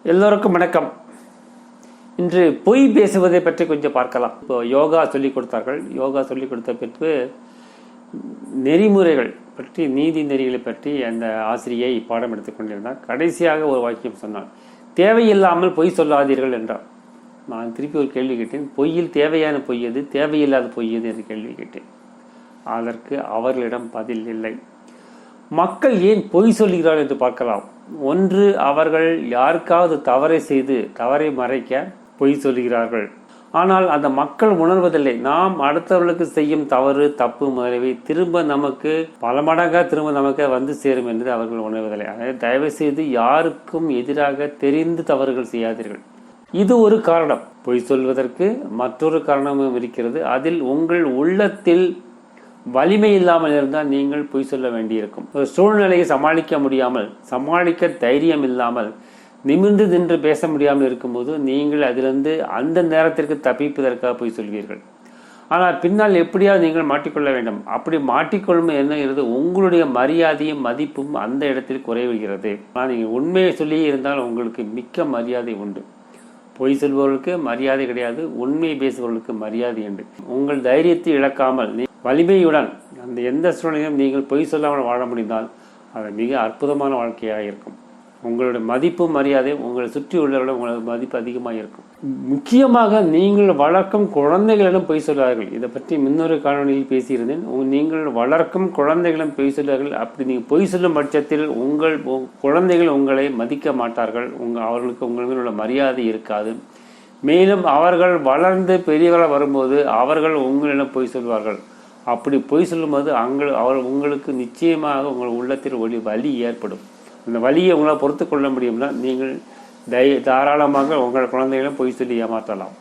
எல்லோருக்கும் வணக்கம். இன்று பொய் பேசுவதை பற்றி கொஞ்சம் பார்க்கலாம். இப்போ யோகா சொல்லிக் கொடுத்தார்கள். யோகா சொல்லிக் கொடுத்த பிறகு நெறிமுறைகள் பற்றி, நீதி நெறிகளை பற்றி அந்த ஆசிரியை பாடம் எடுத்துக் கொண்டிருந்தார். கடைசியாக ஒரு வாக்கியம் சொன்னார், தேவையில்லாமல் பொய் சொல்லாதீர்கள் என்றார். நான் திருப்பி ஒரு கேள்வி கேட்டேன், பொய்யில் தேவையான பொய் எது, தேவையில்லாத பொய் எது என்று கேள்வி கேட்டேன். அதற்கு அவர்களிடம் பதில் இல்லை. மக்கள் ஏன் பொய் சொல்கிறார்கள் என்று பார்க்கலாம். ஒன்று, அவர்கள் யாருக்காவது தவறை செய்து தவறை மறைக்க பொய் சொல்கிறார்கள். ஆனால் அந்த மக்கள் உணர்வதில்லை, நாம் அடுத்தவர்களுக்கு செய்யும் தவறு, தப்பு முதலியவை திரும்ப நமக்கு பல மடங்காக திரும்ப நமக்கு வந்து சேரும் என்று அவர்கள் உணர்வதில்லை. அதாவது தயவு செய்து யாருக்கும் எதிராக தெரிந்து தவறுகள் செய்யாதீர்கள். இது ஒரு காரணம். பொய் சொல்வதற்கு மற்றொரு காரணமும் இருக்கிறது. அதில் உங்கள் உள்ளத்தில் வலிமை இல்லாமல் இருந்தால் நீங்கள் பொய் சொல்ல வேண்டியிருக்கும். ஒரு சூழ்நிலையை சமாளிக்க முடியாமல், சமாளிக்க தைரியம் இல்லாமல், நிமிர்ந்து நின்று பேச முடியாமல் இருக்கும்போது நீங்கள் அதிலிருந்து அந்த நேரத்திற்கு தப்பிப்பதற்காக பொய் சொல்வீர்கள். ஆனால் பின்னால் எப்படியாவது நீங்கள் மாட்டிக்கொள்ள வேண்டும். அப்படி மாட்டிக்கொள்ளும் என்ன, உங்களுடைய மரியாதையும் மதிப்பும் அந்த இடத்தில் குறைவுகிறது. ஆனால் நீங்கள் உண்மையை சொல்லி இருந்தால் உங்களுக்கு மிக்க மரியாதை உண்டு. பொய் சொல்பவர்களுக்கு மரியாதை கிடையாது, உண்மையை பேசுபவர்களுக்கு மரியாதை உண்டு. உங்கள் தைரியத்தை இழக்காமல் வலிமையுடன் அந்த எந்த சூழ்நிலையும் நீங்கள் பொய் சொல்லாமல் வாழ முடிந்தால் அது மிக அற்புதமான வாழ்க்கையாக இருக்கும். உங்களுடைய மதிப்பு மரியாதை உங்களை சுற்றி உள்ளவர்கள் உங்களது மதிப்பு அதிகமாக இருக்கும். முக்கியமாக நீங்கள் வளர்க்கும் குழந்தைகளிடம் பொய் சொல்வார்கள். இதை பற்றி முன்னொரு காணொலியில் பேசியிருந்தேன். நீங்கள் வளர்க்கும் குழந்தைகளிடம் பொய் சொல்வார்கள். அப்படி நீங்கள் பொய் சொல்லும் பட்சத்தில் உங்கள் குழந்தைகள் உங்களை மதிக்க மாட்டார்கள். அவர்களுக்கு உங்கள் மேல் உள்ள மரியாதை இருக்காது. மேலும் அவர்கள் வளர்ந்து பெரியவர்களாக வரும்போது அவர்கள் உங்களிடம் பொய் சொல்வார்கள். அப்படி பொய் சொல்லும்போது உங்களுக்கு நிச்சயமாக உங்கள் உள்ளத்தில் ஒரு வலி ஏற்படும். அந்த வலியை உங்களால் பொறுத்து கொள்ள முடியும்னா நீங்கள் தாராளமாக உங்கள் குழந்தைகளும் பொய் சொல்லி ஏமாற்றலாம்.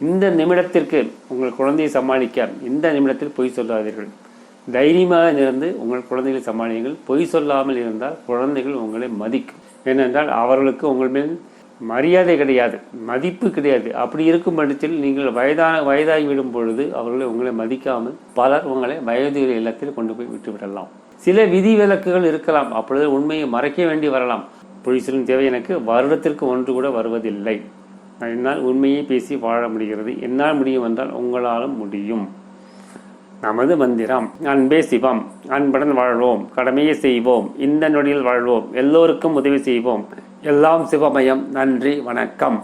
இந்த நிமிடத்திற்கு உங்கள் குழந்தையை சமாளிக்க இந்த நிமிடத்தில் பொய் சொல்லாதீர்கள். தைரியமாக இருந்து உங்கள் குழந்தைகளை சமாளியுங்கள். பொய் சொல்லாமல் இருந்தால் குழந்தைகள் உங்களை மதிக்கும். ஏனென்றால் அவர்களுக்கு உங்கள் மேல் மரியாதை கிடையாது, மதிப்பு கிடையாது. அப்படி இருக்கும் பட்சத்தில் நீங்கள் வயதாகிவிடும் பொழுது அவர்களை உங்களை மதிக்காமல் பலர் உங்களை வயது இல்லத்தில் கொண்டு போய் விட்டுவிடலாம். சில விதிவிலக்குகள் இருக்கலாம். அப்பொழுது உண்மையை மறைக்க வேண்டி வரலாம். பொய் சொல்லும் தேவை எனக்கு வருடத்திற்கு ஒன்று கூட வருவதில்லை. என்னால் உண்மையை பேசி வாழ முடிகிறது. என்னால் முடியும் என்றால் உங்களாலும் முடியும். நமது மந்திரம் அன்பே சிவம். அன்புடன் வாழ்வோம், கடமையை செய்வோம், இந்த நொடியில் வாழ்வோம், எல்லோருக்கும் உதவி செய்வோம். எல்லாம் சிவமயம். நன்றி, வணக்கம்.